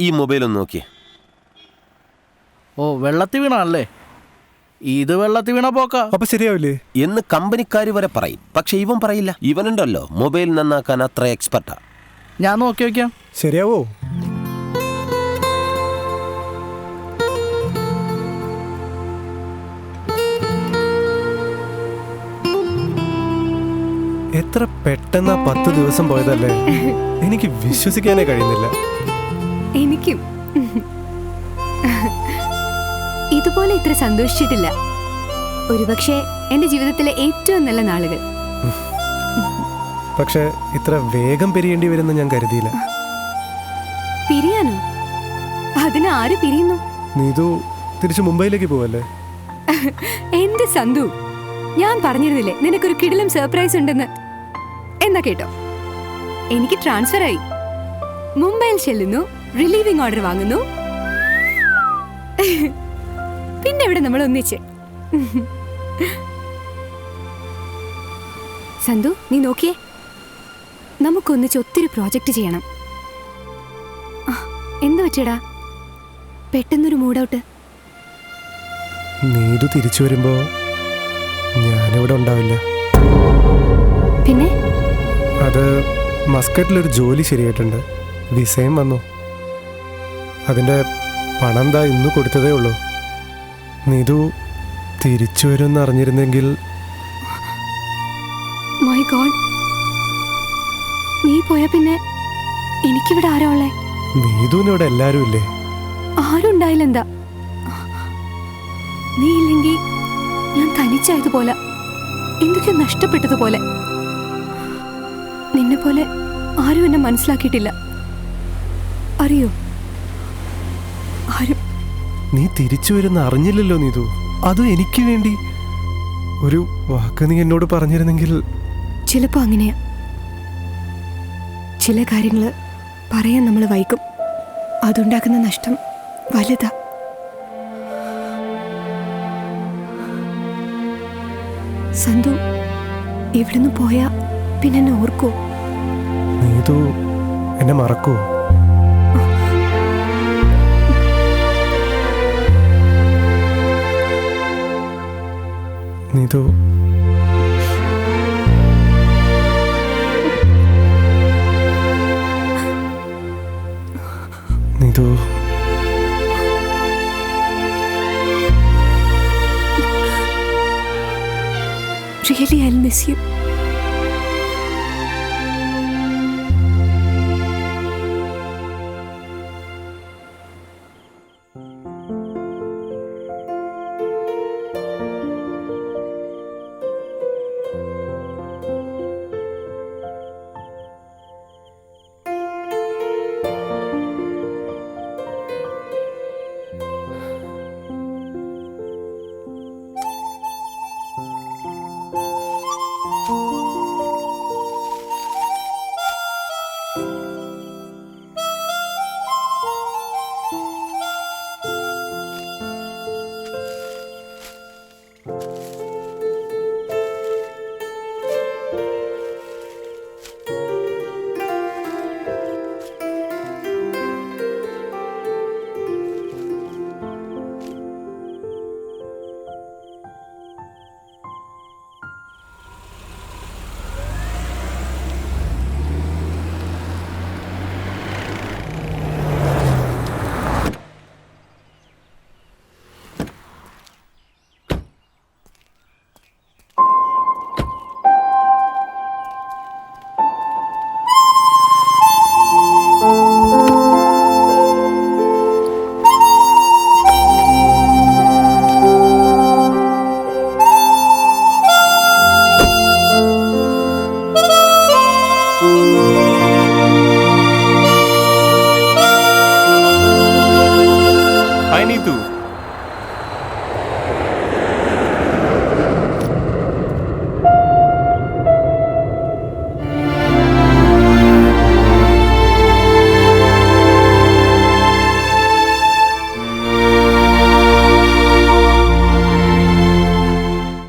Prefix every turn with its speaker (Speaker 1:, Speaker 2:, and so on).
Speaker 1: ഈ മൊബൈൽ ഒന്ന് നോക്കിയേ.
Speaker 2: ഓ, വെള്ളത്തിൽ വീണല്ലേ? ഇത് വെള്ളത്തിൽ വീണ പോക്ക.
Speaker 3: അപ്പൊ ശരിയാവില്ലേ
Speaker 1: എന്ന് കമ്പനിക്കാർ വരെ പറയും. പക്ഷെ ഇവൻ പറയില്ല. ഇവനുണ്ടല്ലോ മൊബൈൽ നന്നാക്കാൻ അത്ര എക്സ്പെർട്ടാ.
Speaker 2: ഞാൻ നോക്കി വയ്ക്കാം.
Speaker 3: ശരിയാവോ? എത്ര പെട്ടെന്നാ 10 ദിവസം പോയതല്ലേ. എനിക്ക് വിശ്വസിക്കാനേ കഴിയുന്നില്ല.
Speaker 4: എനിക്കും ഇതുപോലെ ഇത്ര സന്തോഷിച്ചിട്ടില്ല. ഒരുപക്ഷെ എന്റെ ജീവിതത്തിലെ ഏറ്റവും നല്ല നാളുകൾ.
Speaker 3: പക്ഷെ ഇത്ര വേഗം പിരിയേണ്ടി വരുമെന്ന് ഞാൻ കരുതിയില്ല.
Speaker 4: പിരിയാനോ? അതിന് ആര് പിരിയുന്നു?
Speaker 3: നീതു തിരിച്ചു മുംബൈയിലേക്ക് പോവല്ലേ?
Speaker 4: എന്റെ സന്തു, ഞാൻ പറഞ്ഞിരുന്നില്ലേ നിനക്കൊരു കിടിലം സർപ്രൈസ് ഉണ്ടെന്ന്. എന്നാ കേട്ടോ, എനിക്ക് ട്രാൻസ്ഫർ ആയി. മുംബൈയിൽ ചെല്ലുന്നു, റിലീവിംഗ് ഓർഡർ വാങ്ങുന്നു, പിന്നെ ഇവിടെ നമ്മൾ ഒന്നിച്ച്. സന്തു, നീ നോക്കിയേ, നമുക്കൊന്നിച്ച് ഒത്തിരി പ്രോജക്റ്റ് ചെയ്യണം. എന്ത് പറ്റിയടാ പെട്ടെന്നൊരു മൂഡൌട്ട്?
Speaker 3: നീതു തിരിച്ചു വരുമ്പോ ഞാനിവിടെ ഉണ്ടാവില്ല.
Speaker 4: പിന്നെ
Speaker 3: അത് മസ്കറ്റിലൊരു ജോലി ശരിയായിട്ടുണ്ട്. വിസയും വന്നു. അതിൻ്റെ പണം ദാ ഇന്ന് കൊടുത്തതേ ഉള്ളൂ. നീതു തിരിച്ചു വരുമെന്ന് അറിഞ്ഞിരുന്നെങ്കിൽ.
Speaker 4: മൈ ഗോഡ്, നീ പോയാ പിന്നെ എനിക്കിവിടെ ആരാ ഉള്ളേ?
Speaker 3: നീതുവിനിവിടെ എല്ലാവരും ഇല്ലേ?
Speaker 4: ആരും ഉണ്ടായില്ലെന്താ? നീ ഇല്ലെങ്കിൽ ഞാൻ തനിച്ചായതുപോലെ, എന്തൊക്കെയോ നഷ്ടപ്പെട്ടതുപോലെ. നിന്നെ പോലെ ആരും എന്നെ മനസ്സിലാക്കിയിട്ടില്ല, അറിയോ? ആരും.
Speaker 3: നീ തിരിച്ചു വരുന്ന അറിഞ്ഞില്ലല്ലോ നീതു. അതും എനിക്ക് വേണ്ടി. ഒരു വാക്ക് നീ എന്നോട് പറഞ്ഞിരുന്നെങ്കിൽ.
Speaker 4: ചിലപ്പോ അങ്ങനെയാ. ചില കാര്യങ്ങൾ പറയാൻ നമ്മൾ വൈകും. അതുണ്ടാക്കുന്ന നഷ്ടം വലുതാ. സന്തു ഇവിടുന്ന് പോയാ പിന്നെ എന്നെ ഓർക്കോ?
Speaker 3: നീതു എന്നെ മറക്കോ? Neethu Neethu
Speaker 4: Really, I'll miss you.